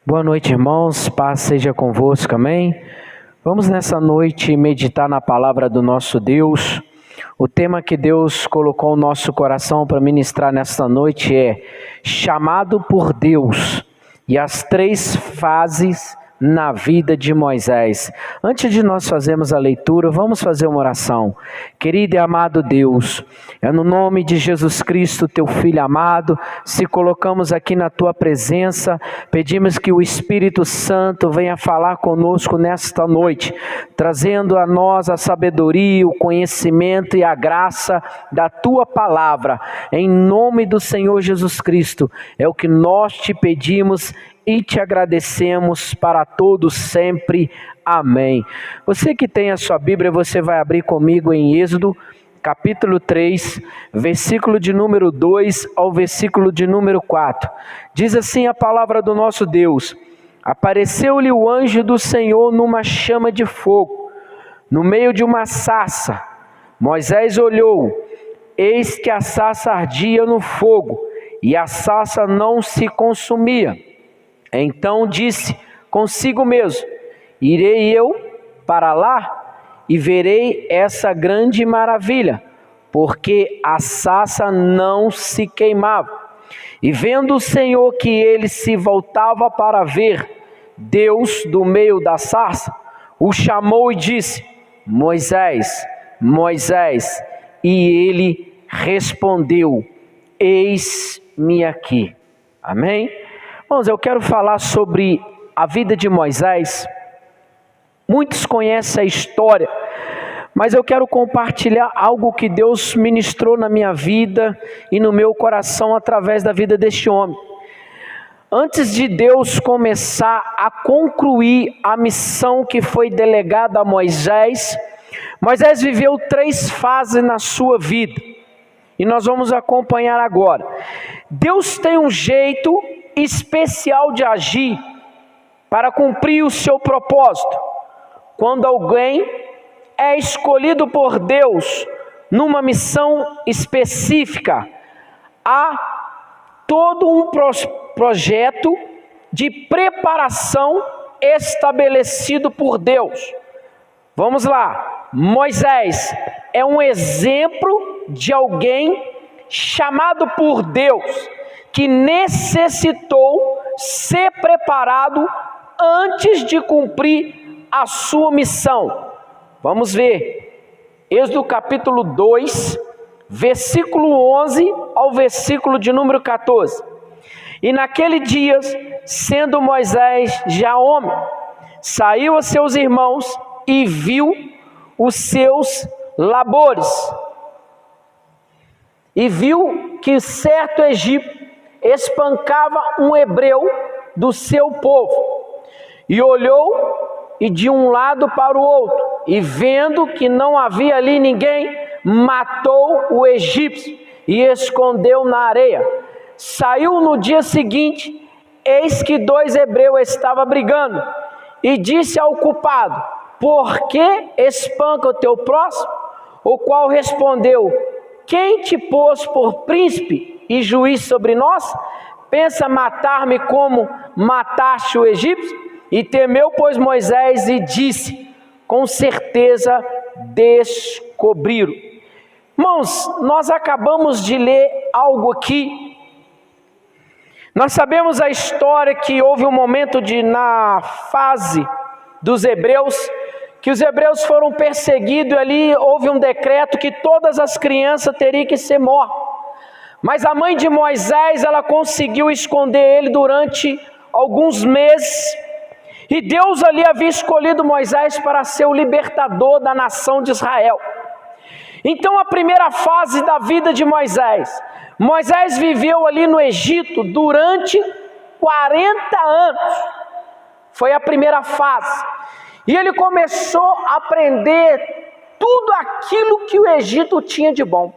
Boa noite, irmãos. Paz seja convosco, amém? Vamos nessa noite meditar na palavra do nosso Deus. O tema que Deus colocou no nosso coração para ministrar nesta noite é chamado por Deus e as 3 fases na vida de Moisés. Antes de nós fazermos a leitura, vamos fazer uma oração. Querido e amado Deus, é no nome de Jesus Cristo, teu Filho amado, se colocamos aqui na tua presença, pedimos que o Espírito Santo venha falar conosco nesta noite, trazendo a nós a sabedoria, o conhecimento e a graça da tua palavra. Em nome do Senhor Jesus Cristo, é o que nós te pedimos e te agradecemos para todos sempre. Amém. Você que tem a sua Bíblia, você vai abrir comigo em Êxodo, capítulo 3, versículo de número 2 ao versículo de número 4. Diz assim a palavra do nosso Deus: apareceu-lhe o anjo do Senhor numa chama de fogo, no meio de uma sarça. Moisés olhou, eis que a sarça ardia no fogo, e a sarça não se consumia. Então disse consigo mesmo: irei eu para lá e verei essa grande maravilha, porque a sarça não se queimava. E vendo o Senhor que ele se voltava para ver, Deus do meio da sarça o chamou e disse: Moisés, Moisés. E ele respondeu: eis-me aqui. Amém? Irmãos, eu quero falar sobre a vida de Moisés. Muitos conhecem a história, mas eu quero compartilhar algo que Deus ministrou na minha vida e no meu coração através da vida deste homem. Antes de Deus começar a concluir a missão que foi delegada a Moisés, Moisés viveu 3 fases na sua vida, e nós vamos acompanhar agora. Deus tem um jeito especial de agir para cumprir o seu propósito. Quando alguém é escolhido por Deus numa missão específica, há todo um projeto de preparação estabelecido por Deus. Vamos lá, Moisés é um exemplo de alguém chamado por Deus, que necessitou ser preparado antes de cumprir a sua missão. Vamos ver, Êxodo capítulo 2, versículo 11 ao versículo de número 14. E naquele dia, sendo Moisés já homem, saiu a seus irmãos e viu os seus labores. E viu que certo egípcio espancava um hebreu do seu povo, e olhou e de um lado para o outro, e vendo que não havia ali ninguém, matou o egípcio e escondeu na areia. Saiu no dia seguinte, eis que 2 hebreus estavam brigando, e disse ao culpado: por que espanca o teu próximo? O qual respondeu: quem te pôs por príncipe e juiz sobre nós? Pensa matar-me como mataste o egípcio? E temeu, pois, Moisés e disse: com certeza descobriram. Irmãos, nós acabamos de ler algo aqui. Nós sabemos a história que houve um momento na fase dos hebreus, que os hebreus foram perseguidos, e ali houve um decreto que todas as crianças teriam que ser mortas. Mas a mãe de Moisés, ela conseguiu esconder ele durante alguns meses. E Deus ali havia escolhido Moisés para ser o libertador da nação de Israel. Então a primeira fase da vida de Moisés, Moisés viveu ali no Egito durante 40 anos. Foi a primeira fase. E ele começou a aprender tudo aquilo que o Egito tinha de bom.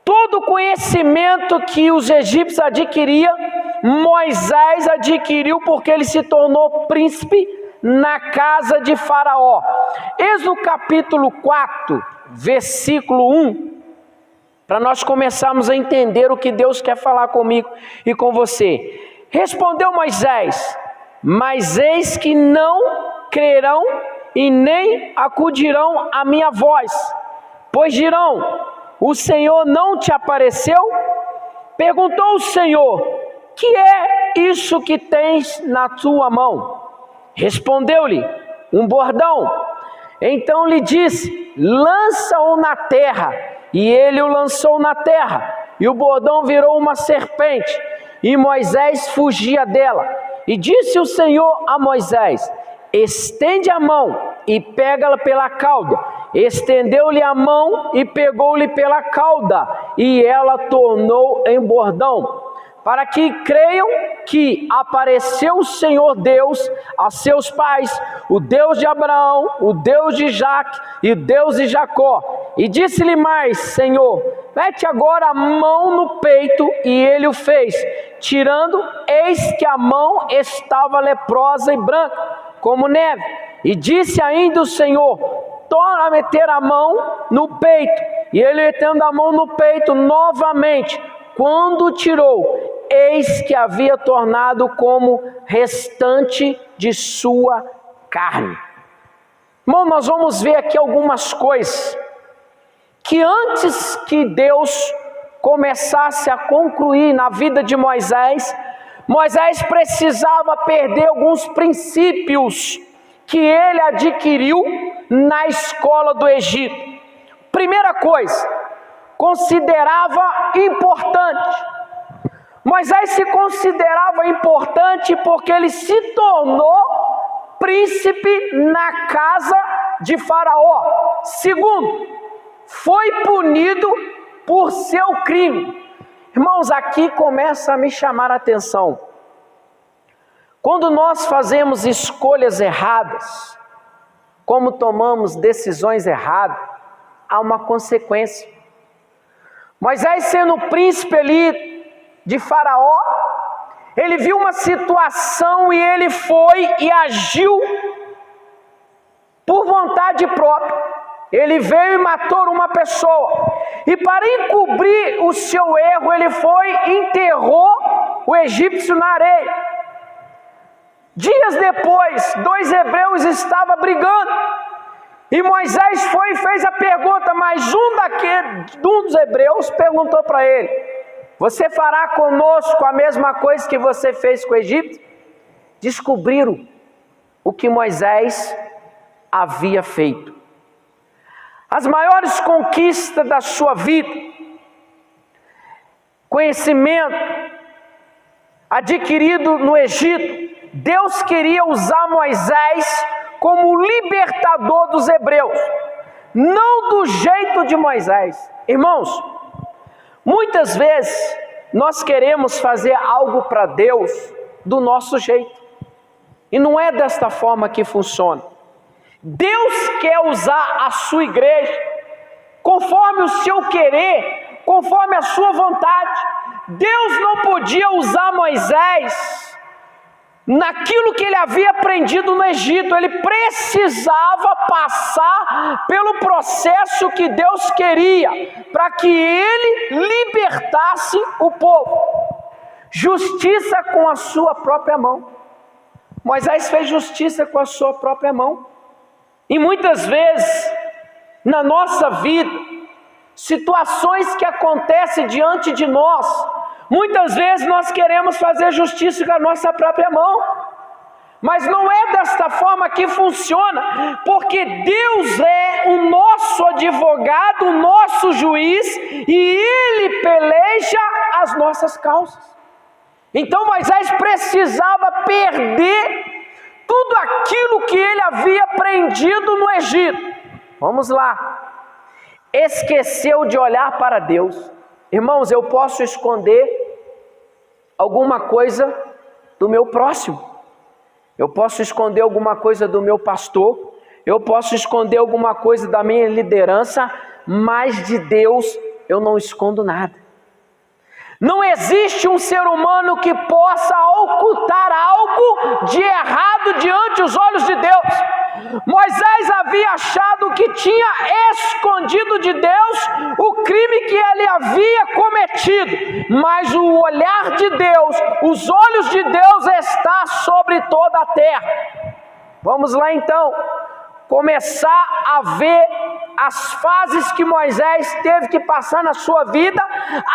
Todo o conhecimento que os egípcios adquiriam, Moisés adquiriu, porque ele se tornou príncipe na casa de Faraó. Êxodo capítulo 4, versículo 1, para nós começarmos a entender o que Deus quer falar comigo e com você. Respondeu Moisés: mas eis que não crerão e nem acudirão à minha voz, pois dirão: o Senhor não te apareceu? Perguntou o Senhor: que é isso que tens na tua mão? Respondeu-lhe: um bordão. Então lhe disse: lança-o na terra. E ele o lançou na terra, e o bordão virou uma serpente, e Moisés fugia dela. E disse o Senhor a Moisés: estende a mão e pega-la pela cauda. Estendeu-lhe a mão e pegou-lhe pela cauda, e ela tornou em bordão, para que creiam que apareceu o Senhor Deus a seus pais, o Deus de Abraão, o Deus de Isaque e o Deus de Jacó. E disse-lhe mais: Senhor, mete agora a mão no peito. E ele o fez. Tirando, eis que a mão estava leprosa e branca, como neve. E disse ainda o Senhor: torna a meter a mão no peito. E ele, metendo a mão no peito novamente, quando tirou, eis que havia tornado como restante de sua carne. Irmão, nós vamos ver aqui algumas coisas que antes que Deus começasse a concluir na vida de Moisés, Moisés precisava perder alguns princípios que ele adquiriu na escola do Egito. Primeira coisa, considerava importante. Moisés se considerava importante porque ele se tornou príncipe na casa de Faraó. Segundo, foi punido por seu crime. Irmãos, aqui começa a me chamar a atenção. Quando nós fazemos escolhas erradas, como tomamos decisões erradas, há uma consequência. Moisés, sendo príncipe ali de Faraó, ele viu uma situação e ele foi e agiu por vontade própria. Ele veio e matou uma pessoa, e para encobrir o seu erro, ele foi e enterrou o egípcio na areia. Dias depois, 2 hebreus estavam brigando, e Moisés foi e fez a pergunta, mas um dos hebreus perguntou para ele: você fará conosco a mesma coisa que você fez com o Egito? Descobriram o que Moisés havia feito. As maiores conquistas da sua vida, conhecimento adquirido no Egito, Deus queria usar Moisés como libertador dos hebreus, não do jeito de Moisés. Irmãos, muitas vezes nós queremos fazer algo para Deus do nosso jeito, e não é desta forma que funciona. Deus quer usar a sua igreja conforme o seu querer, conforme a sua vontade. Deus não podia usar Moisés naquilo que ele havia aprendido no Egito. Ele precisava passar pelo processo que Deus queria, para que ele libertasse o povo. Justiça com a sua própria mão. Moisés fez justiça com a sua própria mão. E muitas vezes, na nossa vida, situações que acontecem diante de nós, muitas vezes nós queremos fazer justiça com a nossa própria mão, mas não é desta forma que funciona, porque Deus é o nosso advogado, o nosso juiz, e Ele peleja as nossas causas. Então Moisés precisava perder tudo aquilo que ele havia aprendido no Egito. Vamos lá. Esqueceu de olhar para Deus. Irmãos, eu posso esconder alguma coisa do meu próximo. Eu posso esconder alguma coisa do meu pastor. Eu posso esconder alguma coisa da minha liderança, mas de Deus eu não escondo nada. Não existe um ser humano que possa ocultar algo de errado diante dos olhos de Deus. Moisés havia achado que tinha escondido de Deus o crime que ele havia cometido, mas o olhar de Deus, os olhos de Deus está sobre toda a terra. Vamos lá então, começar a ver as fases que Moisés teve que passar na sua vida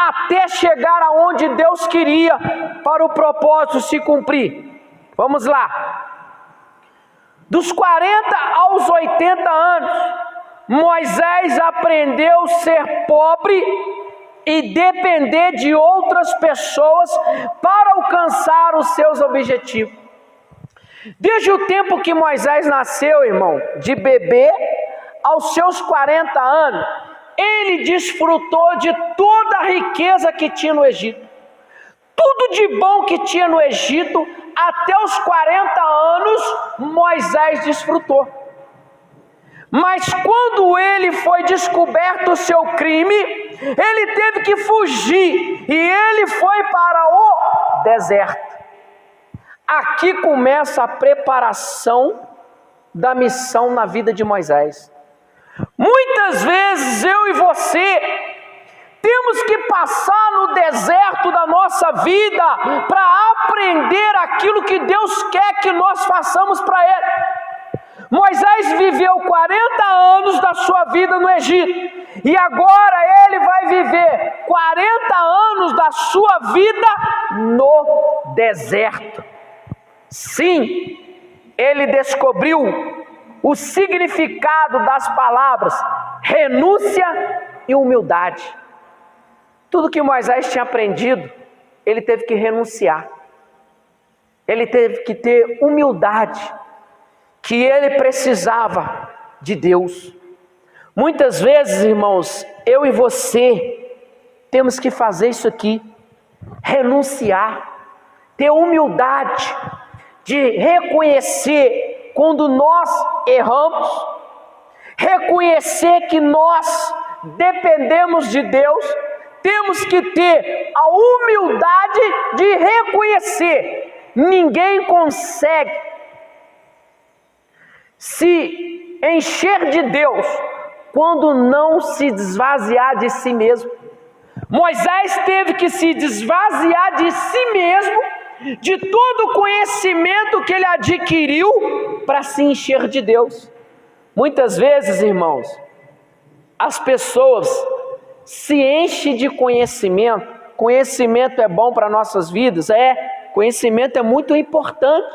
até chegar aonde Deus queria para o propósito se cumprir. Vamos lá. Dos 40 aos 80 anos, Moisés aprendeu a ser pobre e depender de outras pessoas para alcançar os seus objetivos. Desde o tempo que Moisés nasceu, irmão, de bebê, aos seus 40 anos, ele desfrutou de toda a riqueza que tinha no Egito. Tudo de bom que tinha no Egito, até os 40 anos, Moisés desfrutou. Mas quando ele foi descoberto o seu crime, ele teve que fugir, e ele foi para o deserto. Aqui começa a preparação da missão na vida de Moisés. Muitas vezes eu e você temos que passar no deserto da nossa vida para aprender aquilo que Deus quer que nós façamos para Ele. Moisés viveu 40 anos da sua vida no Egito, e agora ele vai viver 40 anos da sua vida no deserto. Sim, ele descobriu o significado das palavras renúncia e humildade. Tudo que Moisés tinha aprendido, ele teve que renunciar. Ele teve que ter humildade, que ele precisava de Deus. Muitas vezes, irmãos, eu e você temos que fazer isso aqui, renunciar, ter humildade de reconhecer quando nós erramos, reconhecer que nós dependemos de Deus. Temos que ter a humildade de reconhecer. Ninguém consegue se encher de Deus quando não se esvaziar de si mesmo. Moisés teve que se esvaziar de si mesmo, de todo o conhecimento que ele adquiriu, para se encher de Deus. Muitas vezes, irmãos, as pessoas se enchem de conhecimento. Conhecimento é bom para nossas vidas, conhecimento é muito importante,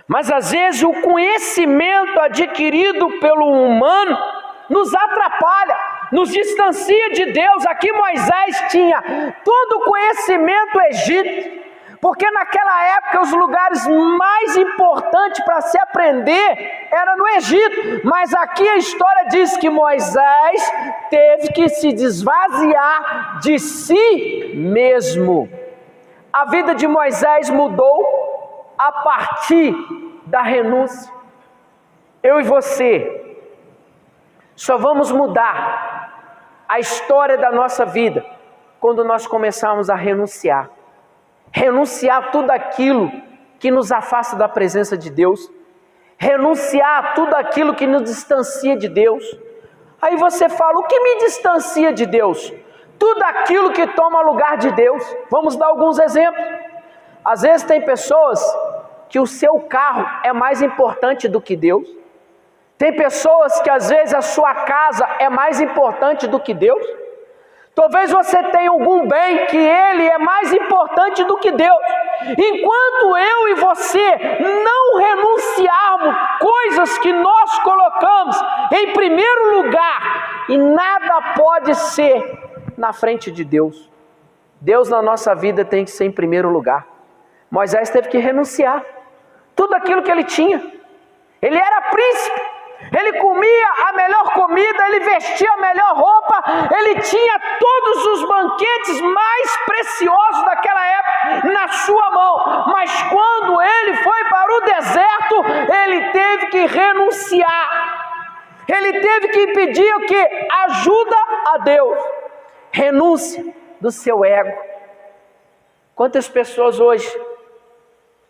mas às vezes o conhecimento adquirido pelo humano nos atrapalha, nos distancia de Deus. Aqui Moisés tinha todo o conhecimento egípcio, porque naquela época os lugares mais importantes para se aprender era no Egito. Mas aqui a história diz que Moisés teve que se esvaziar de si mesmo. A vida de Moisés mudou a partir da renúncia. Eu e você só vamos mudar a história da nossa vida quando nós começarmos a renunciar. Renunciar tudo aquilo que nos afasta da presença de Deus, renunciar tudo aquilo que nos distancia de Deus. Aí você fala, o que me distancia de Deus? Tudo aquilo que toma lugar de Deus. Vamos dar alguns exemplos. Às vezes tem pessoas que o seu carro é mais importante do que Deus. Tem pessoas que às vezes a sua casa é mais importante do que Deus. Talvez você tenha algum bem que ele é mais importante do que Deus. Enquanto eu e você não renunciarmos coisas que nós colocamos em primeiro lugar, e nada pode ser na frente de Deus. Deus na nossa vida tem que ser em primeiro lugar. Moisés teve que renunciar tudo aquilo que ele tinha. Ele era príncipe. Ele comia a melhor comida, ele vestia a melhor roupa, ele tinha todos os banquetes mais preciosos daquela época na sua mão. Mas quando ele foi para o deserto, ele teve que renunciar. Ele teve que pedir o quê? Ajuda a Deus. Renúncia do seu ego. Quantas pessoas hoje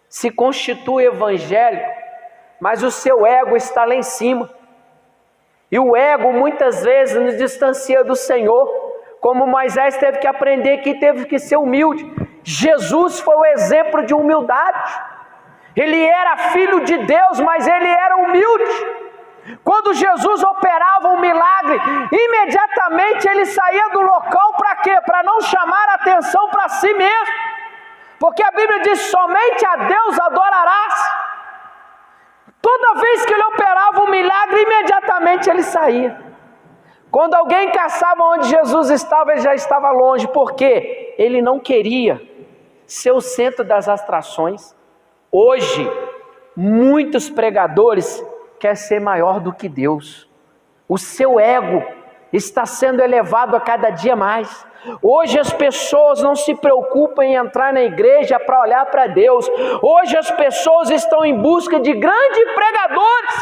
se constituem evangélicos, mas o seu ego está lá em cima. E o ego muitas vezes nos distancia do Senhor, como Moisés teve que aprender que teve que ser humilde. Jesus foi o exemplo de humildade. Ele era filho de Deus, mas ele era humilde. Quando Jesus operava um milagre, imediatamente ele saía do local para quê? Para não chamar a atenção para si mesmo. Porque a Bíblia diz, somente a Deus adorarás. Toda vez que ele operava um milagre, imediatamente ele saía. Quando alguém caçava onde Jesus estava, ele já estava longe. Por quê? Ele não queria ser o centro das atrações. Hoje, muitos pregadores querem ser maior do que Deus. O seu ego está sendo elevado a cada dia mais. Hoje as pessoas não se preocupam em entrar na igreja para olhar para Deus. Hoje as pessoas estão em busca de grandes pregadores.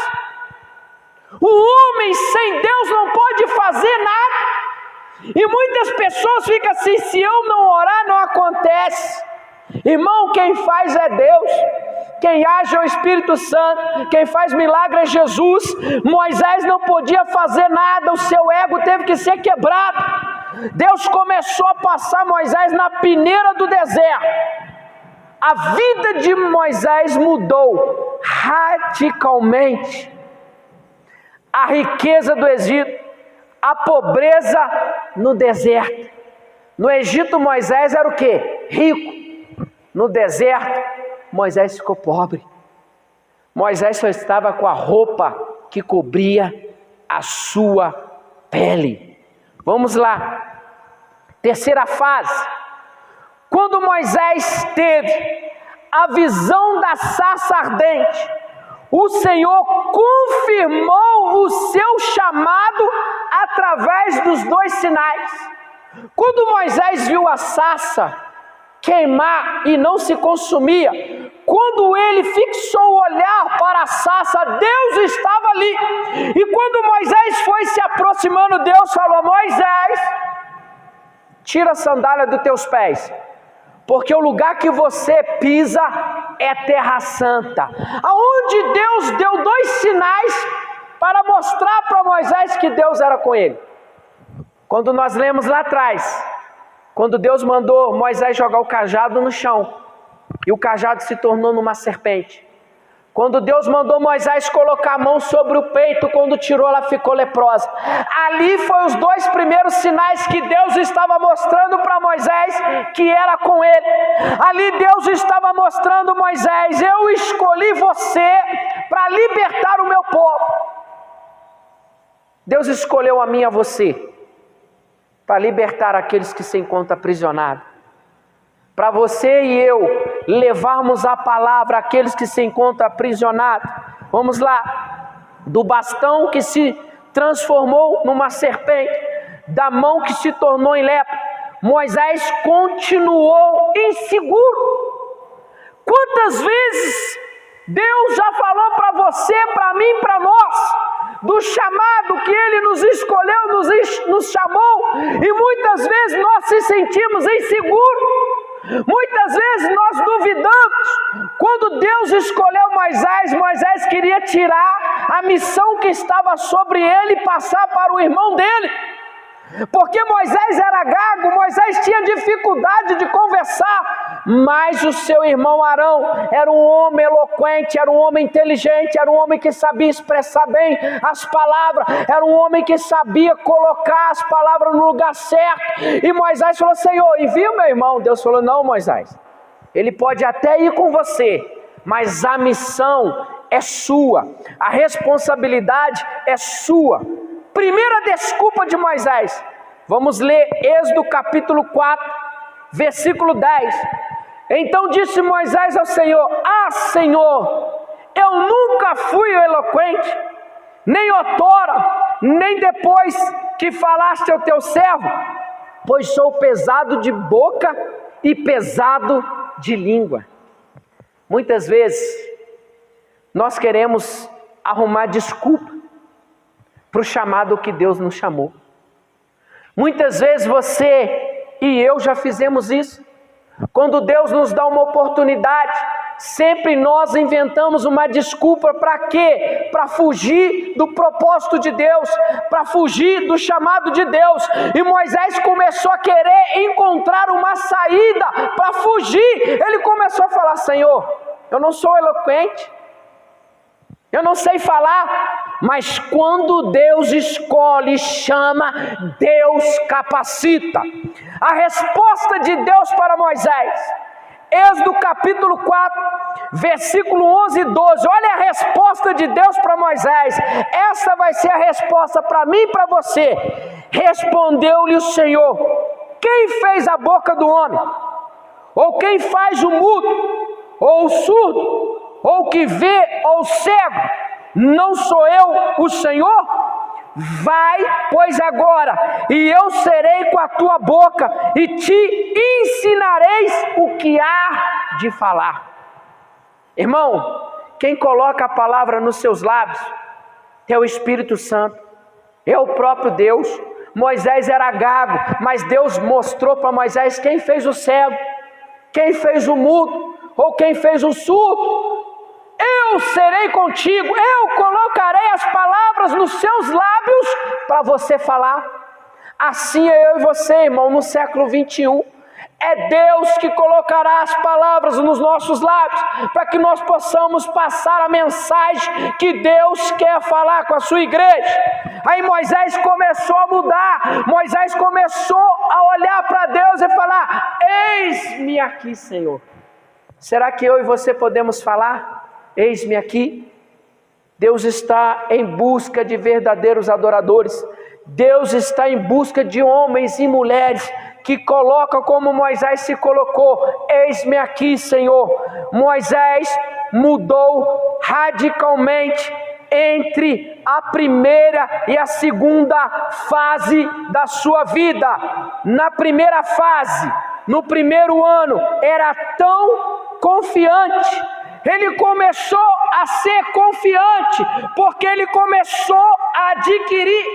O homem sem Deus não pode fazer nada. E muitas pessoas ficam assim, se eu não orar não acontece. Irmão, quem faz é Deus. Quem age é o Espírito Santo. Quem faz milagre é Jesus. Moisés não podia fazer nada, o seu ego teve que ser quebrado. Deus começou a passar Moisés na peneira do deserto. A vida de Moisés mudou radicalmente. A riqueza do Egito, a pobreza no deserto. No Egito Moisés era o quê? Rico. No deserto Moisés ficou pobre. Moisés só estava com a roupa que cobria a sua pele. Vamos lá. Terceira fase. Quando Moisés teve a visão da sarça ardente, o Senhor confirmou o seu chamado através dos 2 sinais. Quando Moisés viu a sarça queimar e não se consumia, quando ele fixou o olhar para a sarça, Deus estava ali. E quando Moisés foi se aproximando, Deus falou, Moisés, tira a sandália dos teus pés, porque o lugar que você pisa é terra santa. Aonde Deus deu 2 sinais para mostrar para Moisés que Deus era com ele. Quando nós lemos lá atrás, quando Deus mandou Moisés jogar o cajado no chão, e o cajado se tornou numa serpente. Quando Deus mandou Moisés colocar a mão sobre o peito, quando tirou ela ficou leprosa. Ali foi os 2 primeiros sinais que Deus estava mostrando para Moisés que era com ele. Ali Deus estava mostrando, Moisés, eu escolhi você para libertar o meu povo. Deus escolheu a mim e a você para libertar aqueles que se encontram aprisionados. Para você e eu levarmos a palavra àqueles que se encontram aprisionados. Vamos lá. Do bastão que se transformou numa serpente, da mão que se tornou em lepra, Moisés continuou inseguro. Quantas vezes Deus já falou para você, para mim, para nós, do chamado que Ele nos escolheu, nos chamou, e muitas vezes nós se sentimos inseguros. Muitas vezes nós duvidamos. Quando Deus escolheu Moisés, Moisés queria tirar a missão que estava sobre ele e passar para o irmão dele. Porque Moisés era gago, Moisés tinha dificuldade de conversar, mas o seu irmão Arão era um homem eloquente, era um homem inteligente, era um homem que sabia expressar bem as palavras, era um homem que sabia colocar as palavras no lugar certo. E Moisés falou, Senhor, envia o meu irmão. Deus falou, não, Moisés, ele pode até ir com você, mas a missão é sua, a responsabilidade é sua. Primeira desculpa de Moisés, vamos ler Êxodo capítulo 4, versículo 10. Então disse Moisés ao Senhor, Senhor, eu nunca fui eloquente, nem outrora, nem depois que falaste ao teu servo, pois sou pesado de boca e pesado de língua. Muitas vezes, nós queremos arrumar desculpa para o chamado que Deus nos chamou. Muitas vezes você e eu já fizemos isso. Quando Deus nos dá uma oportunidade, Sempre nós inventamos uma desculpa para quê? Para fugir do propósito de Deus, para fugir do chamado de Deus. E Moisés começou a querer encontrar uma saída para fugir. Ele começou a falar: Senhor, eu não sou eloquente, eu não sei falar, mas quando Deus escolhe, chama, Deus capacita. A resposta de Deus para Moisés, Êxodo capítulo 4, versículo 11 e 12, olha a resposta de Deus para Moisés. Essa vai ser a resposta para mim e para você. Respondeu-lhe o Senhor: quem fez a boca do homem? Ou quem faz o mudo, ou o surdo, ou o que vê, ou o cego? Não sou eu o Senhor? Vai, pois, agora, e eu serei com a tua boca, e te ensinareis o que há de falar. Irmão, quem coloca a palavra nos seus lábios é o Espírito Santo, é o próprio Deus. Moisés era gago, mas Deus mostrou para Moisés quem fez o cego, quem fez o mudo, ou quem fez o surdo. Eu serei contigo, eu colocarei as palavras nos seus lábios para você falar. Assim é eu e você, irmão, no século 21. É Deus que colocará as palavras nos nossos lábios, para que nós possamos passar a mensagem que Deus quer falar com a sua igreja. Aí Moisés começou a mudar, Moisés começou a olhar para Deus e falar: eis-me aqui, Senhor. Será que eu e você podemos falar? Eis-me aqui. Deus está em busca de verdadeiros adoradores. Deus está em busca de homens e mulheres que colocam como Moisés se colocou: eis-me aqui, Senhor. Moisés mudou radicalmente entre a primeira e a segunda fase da sua vida. Na primeira fase, no primeiro ano, era tão confiante. Ele começou a ser confiante, porque ele começou a adquirir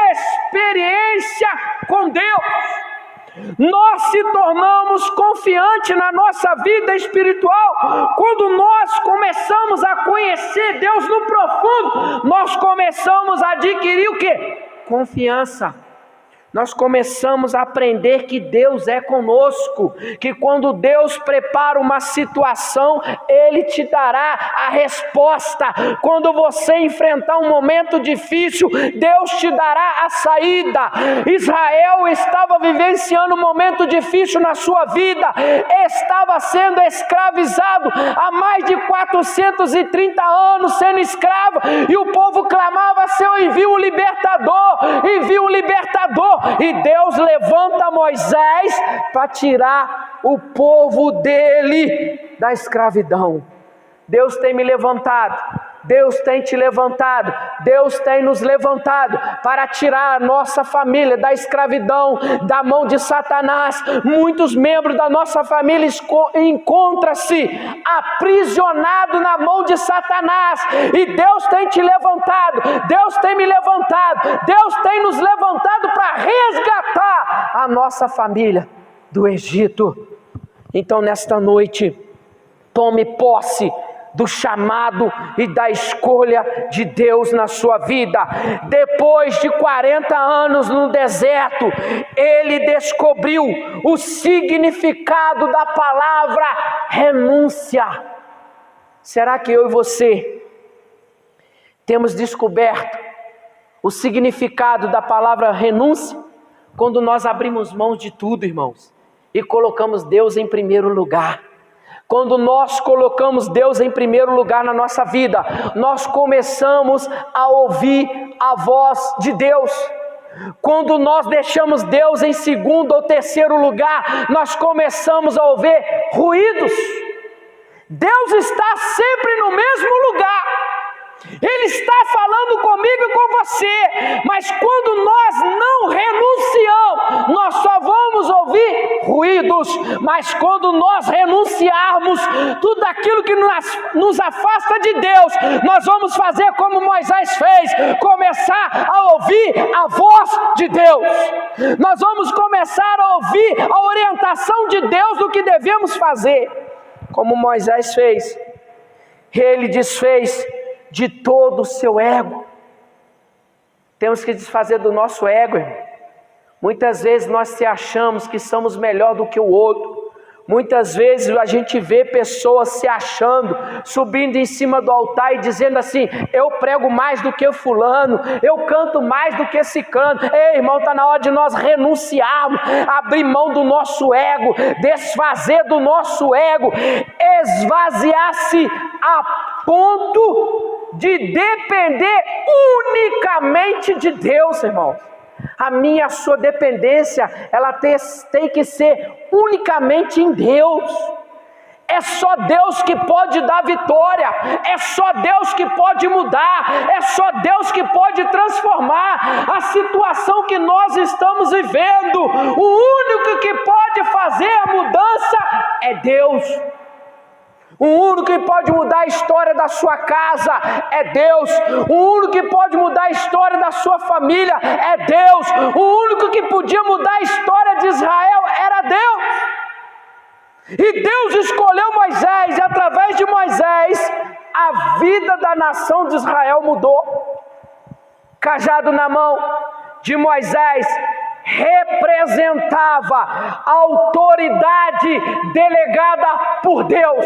experiência com Deus. Nós se tornamos confiantes na nossa vida espiritual quando nós começamos a conhecer Deus no profundo. Nós começamos a adquirir o quê? Confiança. Nós começamos a aprender que Deus é conosco, que quando Deus prepara uma situação, Ele te dará a resposta. Quando você enfrentar um momento difícil, Deus te dará a saída. Israel estava vivenciando um momento difícil na sua vida, estava sendo escravizado há mais de 430 anos, sendo escravo, e o povo clamava: Senhor, envia um libertador, envia um libertador. E Deus levanta Moisés para tirar o povo dele da escravidão. Deus tem me levantado, Deus tem te levantado, Deus tem nos levantado para tirar a nossa família da escravidão, da mão de Satanás. Muitos membros da nossa família encontram-se aprisionados na mão de Satanás, e Deus tem te levantado, Deus tem me levantado, Deus tem nos levantado para resgatar a nossa família do Egito. Então, nesta noite, tome posse do chamado e da escolha de Deus na sua vida. Depois de 40 anos no deserto, ele descobriu o significado da palavra renúncia. Será que eu e você temos descoberto o significado da palavra renúncia? Quando nós abrimos mão de tudo, irmãos, e colocamos Deus em primeiro lugar. Quando nós colocamos Deus em primeiro lugar na nossa vida, nós começamos a ouvir a voz de Deus. Quando nós deixamos Deus em segundo ou terceiro lugar, nós começamos a ouvir ruídos. Deus está sempre no mesmo lugar. Ele está falando comigo e com você, mas quando nós não renunciamos, nós só vamos ouvir ruídos. Mas quando nós renunciarmos tudo aquilo que nos afasta de Deus, nós vamos fazer como Moisés fez, começar a ouvir a voz de Deus. Nós vamos começar a ouvir a orientação de Deus do que devemos fazer. como Moisés fez. Ele desfez de todo o seu ego. Temos que desfazer do nosso ego, irmão. Muitas vezes nós se achamos que somos melhor do que o outro. Muitas vezes a gente vê pessoas se achando, subindo em cima do altar e dizendo assim: eu prego mais do que fulano, eu canto mais do que ciclano. Ei, irmão, está na hora de nós renunciarmos, abrir mão do nosso ego, desfazer do nosso ego, esvaziar-se a ponto de depender unicamente de Deus, irmão. A minha, a sua dependência, ela tem que ser unicamente em Deus. É só Deus que pode dar vitória, é só Deus que pode mudar, é só Deus que pode transformar a situação que nós estamos vivendo. O único que pode fazer a mudança é Deus. O único que pode mudar a história da sua casa é Deus. O único que pode mudar a história da sua família é Deus. O único que podia mudar a história de Israel era Deus. E Deus escolheu Moisés, e através de Moisés a vida da nação de Israel mudou. Cajado na mão de Moisés representava a autoridade delegada por Deus.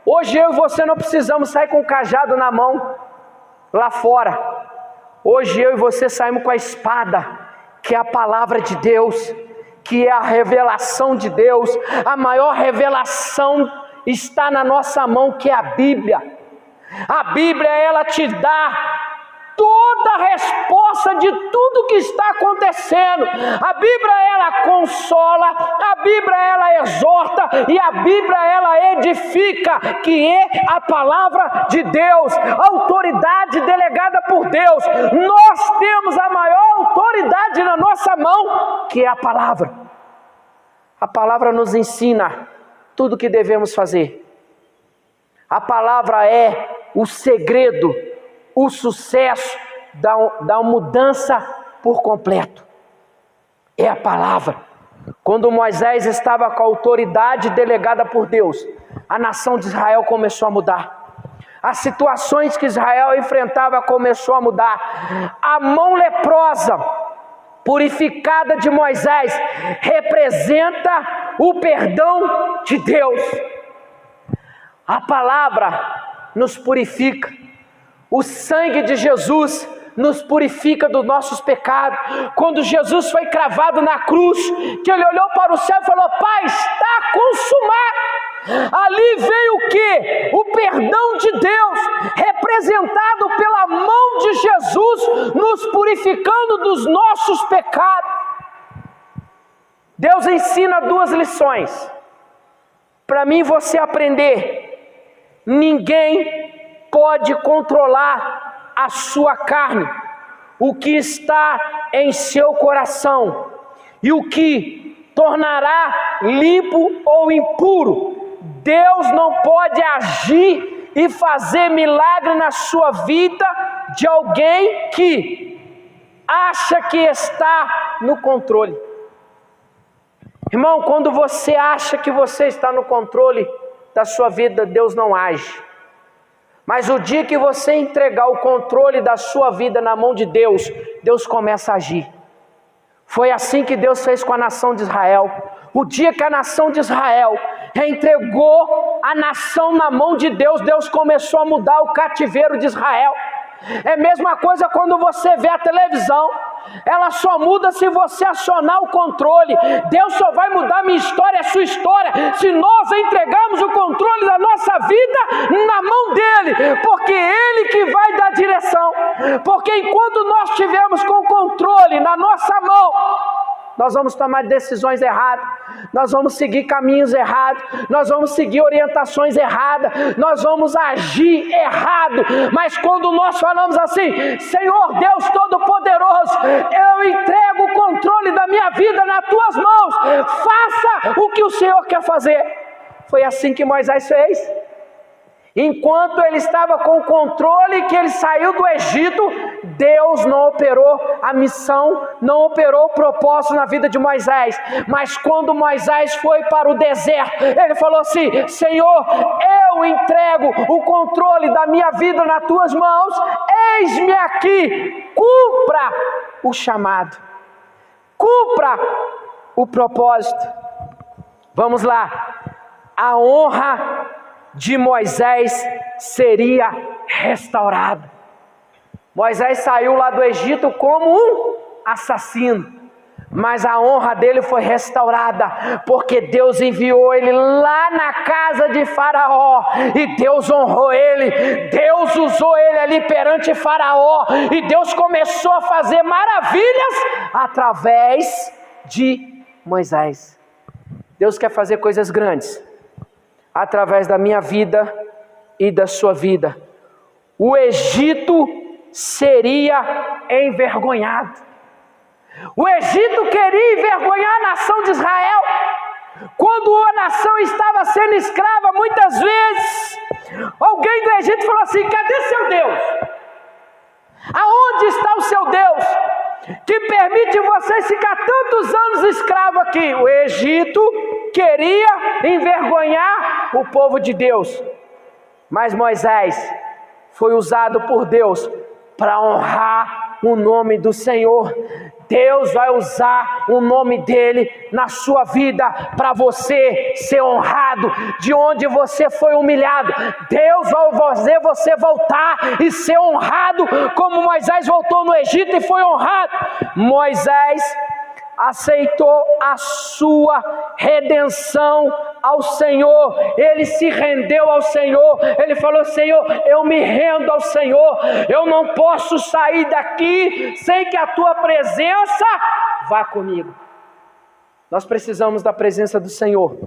Hoje eu e você não precisamos sair com o cajado na mão lá fora. Hoje eu e você saímos com a espada, que é a palavra de Deus, que é a revelação de Deus. A maior revelação está na nossa mão, que é a Bíblia. A Bíblia, ela te dá toda a resposta de tudo que está acontecendo. A Bíblia, ela consola, a Bíblia, ela exorta, e a Bíblia, ela edifica, que é a palavra de Deus, a autoridade delegada por Deus. Nós temos a maior autoridade na nossa mão, que é a palavra. A palavra nos ensina tudo o que devemos fazer. A palavra é o segredo, o sucesso da mudança por completo. É a palavra. Quando Moisés estava com a autoridade delegada por Deus, a nação de Israel começou a mudar. As situações que Israel enfrentava começou a mudar. A mão leprosa purificada de Moisés representa o perdão de Deus. A palavra nos purifica. O sangue de Jesus nos purifica dos nossos pecados. Quando Jesus foi cravado na cruz, que ele olhou para o céu e falou: Pai, está consumado. Ali veio o quê? O perdão de Deus, representado pela mão de Jesus, nos purificando dos nossos pecados. Deus ensina duas lições para mim e você aprender. Ninguém pode controlar a sua carne, o que está em seu coração, e o que tornará limpo ou impuro. Deus não pode agir e fazer milagre na sua vida de alguém que acha que está no controle. Irmão, quando você acha que você está no controle da sua vida, Deus não age. Mas o dia que você entregar o controle da sua vida na mão de Deus, Deus começa a agir. Foi assim que Deus fez com a nação de Israel. O dia que a nação de Israel entregou a nação na mão de Deus, Deus começou a mudar o cativeiro de Israel. É a mesma coisa quando você vê a televisão. Ela só muda se você acionar o controle. Deus só vai mudar minha história, a sua história, se nós entregarmos o controle da nossa vida na mão dele, porque ele que vai dar direção. Porque enquanto nós estivermos com o controle na nossa mão, nós vamos tomar decisões erradas, nós vamos seguir caminhos errados, nós vamos seguir orientações erradas, nós vamos agir errado. Mas quando nós falamos assim: Senhor Deus Todo-Poderoso, eu entrego o controle da minha vida nas tuas mãos, faça o que o Senhor quer fazer. Foi assim que Moisés fez. Enquanto ele estava com o controle, que ele saiu do Egito, Deus não operou a missão, não operou o propósito na vida de Moisés. Mas quando Moisés foi para o deserto, ele falou assim: Senhor, eu entrego o controle da minha vida nas tuas mãos, eis-me aqui, cumpra o chamado, cumpra o propósito. Vamos lá, a honra de Moisés seria restaurada. Moisés saiu lá do Egito como um assassino, mas a honra dele foi restaurada, porque Deus enviou ele lá na casa de Faraó, e Deus honrou ele, Deus usou ele ali perante Faraó, e Deus começou a fazer maravilhas através de Moisés. Deus quer fazer coisas grandes através da minha vida e da sua vida. O Egito seria envergonhado. O Egito queria envergonhar a nação de Israel. Quando a nação estava sendo escrava, muitas vezes alguém do Egito falou assim: cadê seu Deus? Aonde está o seu Deus que permite vocês ficar tantos anos escravo aqui? O Egito queria envergonhar o povo de Deus, mas Moisés foi usado por Deus para honrar o nome do Senhor. Deus vai usar o nome dele na sua vida para você ser honrado. De onde você foi humilhado, Deus vai fazer você voltar e ser honrado, como Moisés voltou no Egito e foi honrado. Moisés aceitou a sua redenção ao Senhor, ele se rendeu ao Senhor, ele falou: Senhor, eu me rendo ao Senhor, eu não posso sair daqui sem que a tua presença vá comigo. Nós precisamos da presença do Senhor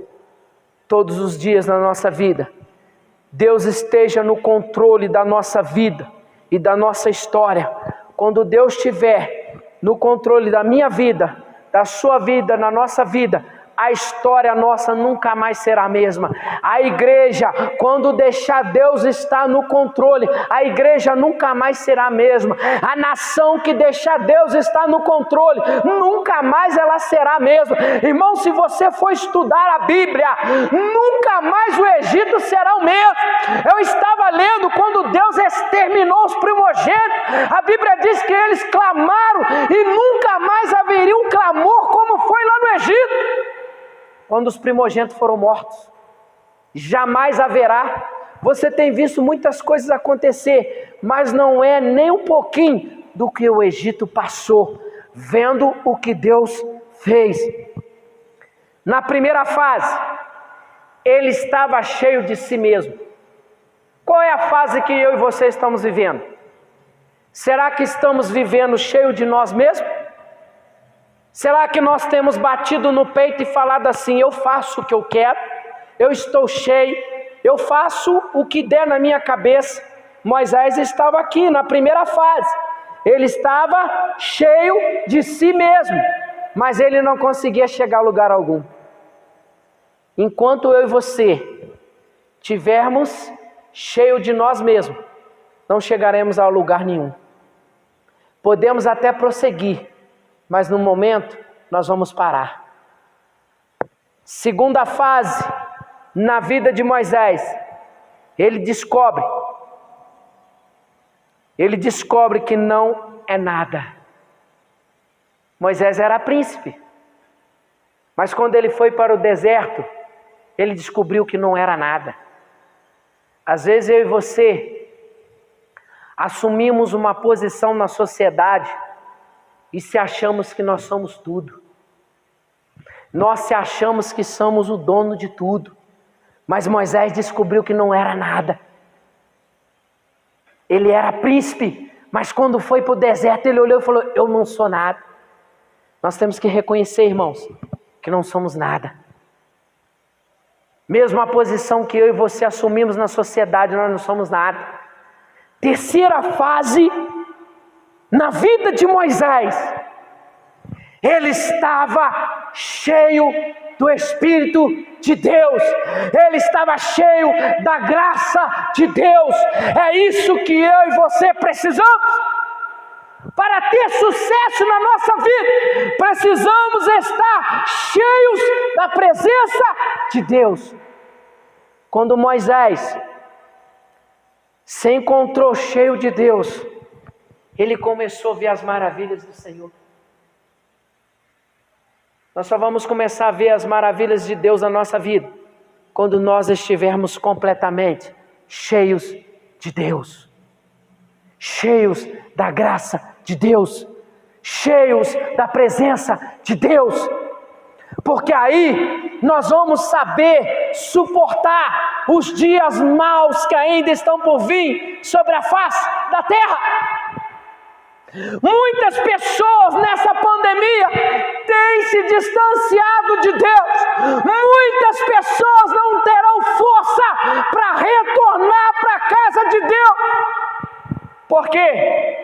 todos os dias na nossa vida. Deus esteja no controle da nossa vida e da nossa história. Quando Deus estiver no controle da minha vida, da sua vida, na nossa vida, a história nossa nunca mais será a mesma. A igreja, quando deixar Deus estar no controle, a igreja nunca mais será a mesma. A nação que deixar Deus estar no controle, nunca mais ela será a mesma. Irmão, se você for estudar a Bíblia, nunca mais o Egito será o mesmo. Eu estava lendo quando Deus exterminou os primogênitos, a Bíblia diz que eles clamaram e nunca mais haveria um clamor como foi lá no Egito. Quando os primogênitos foram mortos, jamais haverá. Você tem visto muitas coisas acontecer, mas não é nem um pouquinho do que o Egito passou, vendo o que Deus fez. Na primeira fase, ele estava cheio de si mesmo. Qual é a fase que eu e você estamos vivendo? Será que estamos vivendo cheio de nós mesmos? Será que nós temos batido no peito e falado assim: eu faço o que eu quero, eu estou cheio, eu faço o que der na minha cabeça? Moisés estava aqui na primeira fase, ele estava cheio de si mesmo, mas ele não conseguia chegar a lugar algum. Enquanto eu e você tivermos cheio de nós mesmos, não chegaremos a lugar nenhum. Podemos até prosseguir, mas no momento nós vamos parar. Segunda fase na vida de Moisés, ele descobre que não é nada. Moisés era príncipe, mas quando ele foi para o deserto, ele descobriu que não era nada. Às vezes eu e você assumimos uma posição na sociedade e se achamos que nós somos tudo. Nós se achamos que somos o dono de tudo. Mas Moisés descobriu que não era nada. Ele era príncipe, mas quando foi para o deserto, ele olhou e falou: eu não sou nada. Nós temos que reconhecer, irmãos, que não somos nada. Mesmo a posição que eu e você assumimos na sociedade, nós não somos nada. Terceira fase na vida de Moisés, ele estava cheio do Espírito de Deus, ele estava cheio da graça de Deus. É isso que eu e você precisamos. Para ter sucesso na nossa vida, precisamos estar cheios da presença de Deus. Quando Moisés se encontrou cheio de Deus, ele começou a ver as maravilhas do Senhor. Nós só vamos começar a ver as maravilhas de Deus na nossa vida quando nós estivermos completamente cheios de Deus, cheios da graça de Deus, cheios da presença de Deus, porque aí nós vamos saber suportar os dias maus que ainda estão por vir sobre a face da terra. Muitas pessoas nessa pandemia têm se distanciado de Deus. Muitas pessoas não terão força para retornar para a casa de Deus. Por quê?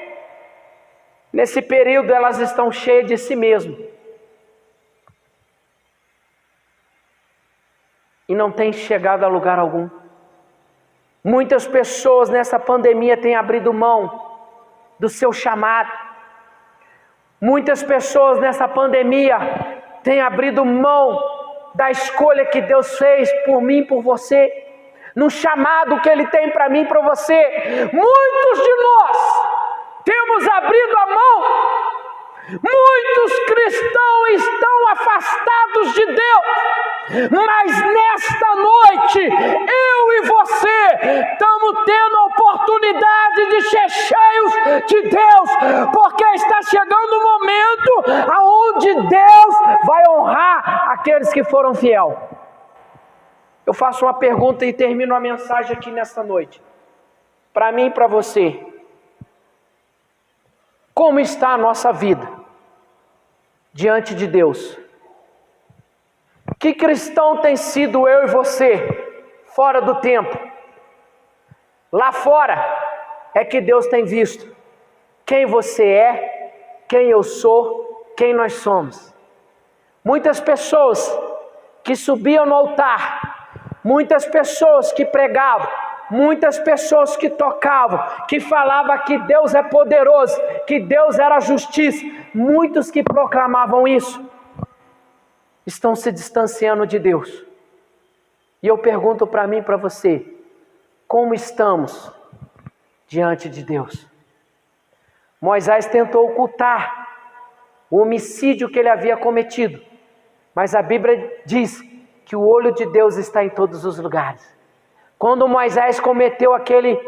Nesse período elas estão cheias de si mesmas e não têm chegado a lugar algum. Muitas pessoas nessa pandemia têm abrido mão do seu chamado. Muitas pessoas nessa pandemia têm abrido mão da escolha que Deus fez por mim, por você, no chamado que Ele tem para mim, para você. Muitos de nós temos abrido a mão. Muitos cristãos estão afastados de Deus, mas nesta noite, eu e você estamos tendo a oportunidade de ser cheios de Deus, porque está chegando o momento aonde Deus vai honrar aqueles que foram fiéis. Eu faço uma pergunta e termino a mensagem aqui nesta noite, para mim e para você. Como está a nossa vida diante de Deus? Que cristão tem sido eu e você fora do tempo? Lá fora é que Deus tem visto quem você é, quem eu sou, quem nós somos. Muitas pessoas que subiam no altar, muitas pessoas que pregavam, muitas pessoas que tocavam, que falavam que Deus é poderoso, que Deus era justiça, muitos que proclamavam isso, estão se distanciando de Deus. E eu pergunto para mim e para você, como estamos diante de Deus? Moisés tentou ocultar o homicídio que ele havia cometido, mas a Bíblia diz que o olho de Deus está em todos os lugares. Quando Moisés cometeu aquele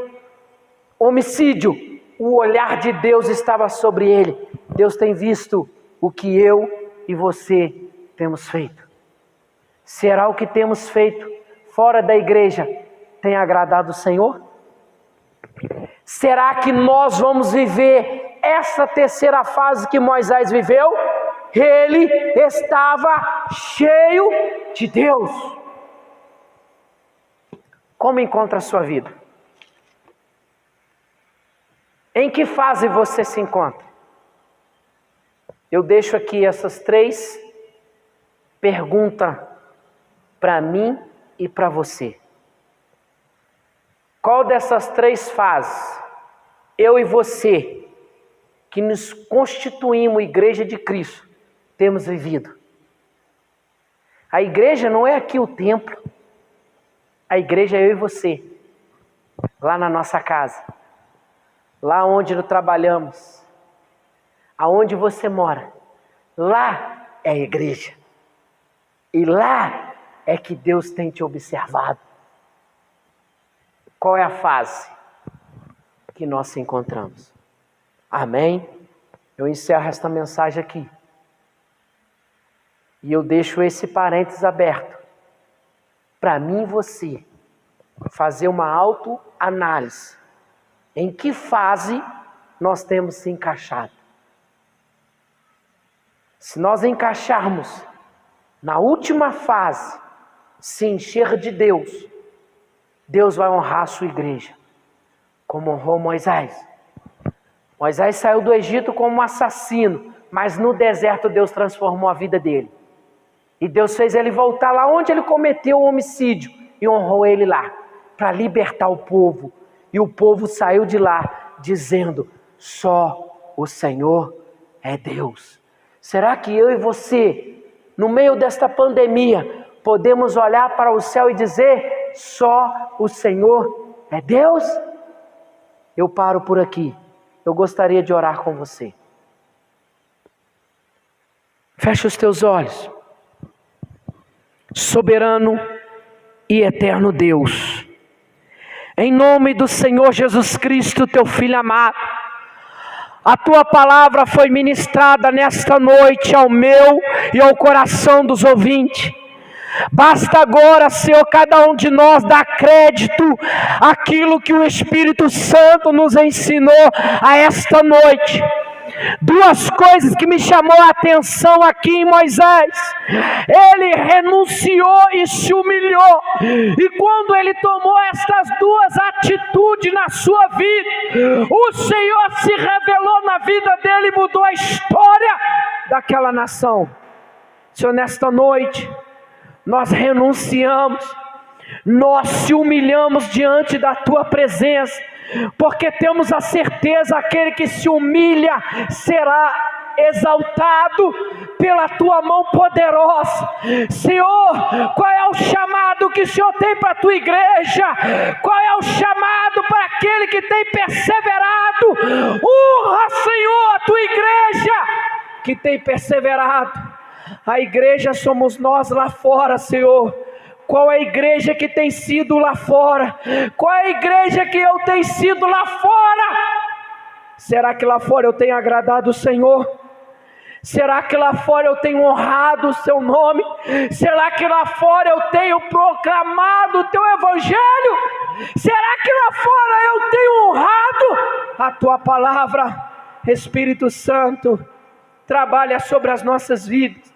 homicídio, o olhar de Deus estava sobre ele. Deus tem visto o que eu e você temos feito. Será o que temos feito fora da igreja tem agradado o Senhor? Será que nós vamos viver essa terceira fase que Moisés viveu? Ele estava cheio de Deus. Como encontra a sua vida? Em que fase você se encontra? Eu deixo aqui essas 3 perguntas para mim e para você. Qual dessas 3 fases, eu e você, que nos constituímos Igreja de Cristo, temos vivido? A igreja não é aqui o templo. A igreja é eu e você, lá na nossa casa, lá onde nós trabalhamos, aonde você mora, lá é a igreja. E lá é que Deus tem te observado. Qual é a fase que nós se encontramos? Amém? Eu encerro esta mensagem aqui. E eu deixo esse parênteses aberto. Para mim e você, fazer uma autoanálise. Em que fase nós temos se encaixado? Se nós encaixarmos na última fase, se encher de Deus, Deus vai honrar a sua igreja, como honrou Moisés. Moisés saiu do Egito como um assassino, mas no deserto Deus transformou a vida dele. E Deus fez ele voltar lá onde ele cometeu o homicídio e honrou ele lá, para libertar o povo. E o povo saiu de lá dizendo: só o Senhor é Deus. Será que eu e você, no meio desta pandemia, podemos olhar para o céu e dizer: só o Senhor é Deus? Eu paro por aqui. Eu gostaria de orar com você. Feche os teus olhos. Soberano e eterno Deus, em nome do Senhor Jesus Cristo, teu Filho amado, a tua palavra foi ministrada nesta noite ao meu e ao coração dos ouvintes. Basta agora, Senhor, cada um de nós dar crédito àquilo que o Espírito Santo nos ensinou a esta noite. Duas coisas que me chamou a atenção aqui em Moisés: ele renunciou e se humilhou, e quando ele tomou estas duas atitudes na sua vida, o Senhor se revelou na vida dele e mudou a história daquela nação. Senhor, nesta noite nós renunciamos, nós se humilhamos diante da tua presença, porque temos a certeza: aquele que se humilha será exaltado pela tua mão poderosa. Senhor, qual é o chamado que o Senhor tem para a tua igreja? Qual é o chamado para aquele que tem perseverado? Honra, Senhor, a tua igreja que tem perseverado. A igreja somos nós lá fora, Senhor. Qual é a igreja que tem sido lá fora? Qual é a igreja que eu tenho sido lá fora? Será que lá fora eu tenho agradado o Senhor? Será que lá fora eu tenho honrado o seu nome? Será que lá fora eu tenho proclamado o teu evangelho? Será que lá fora eu tenho honrado a tua palavra? Espírito Santo, trabalha sobre as nossas vidas.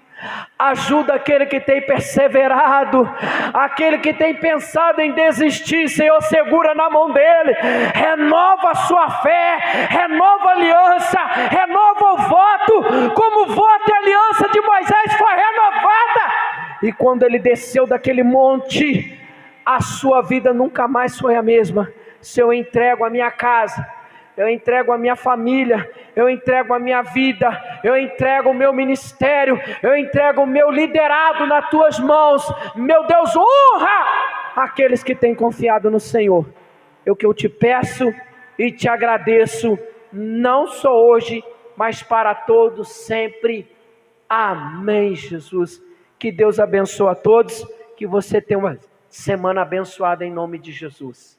Ajuda aquele que tem perseverado, aquele que tem pensado em desistir. Senhor, segura na mão dele, renova a sua fé, renova a aliança, renova o voto, como o voto e a aliança de Moisés foi renovada. E quando ele desceu daquele monte, a sua vida nunca mais foi a mesma. Senhor, eu entrego a minha casa, eu entrego a minha família, eu entrego a minha vida, eu entrego o meu ministério, eu entrego o meu liderado nas tuas mãos. Meu Deus, honra aqueles que têm confiado no Senhor. É o que eu te peço e te agradeço, não só hoje, mas para todos sempre. Amém, Jesus. Que Deus abençoe a todos, que você tenha uma semana abençoada em nome de Jesus.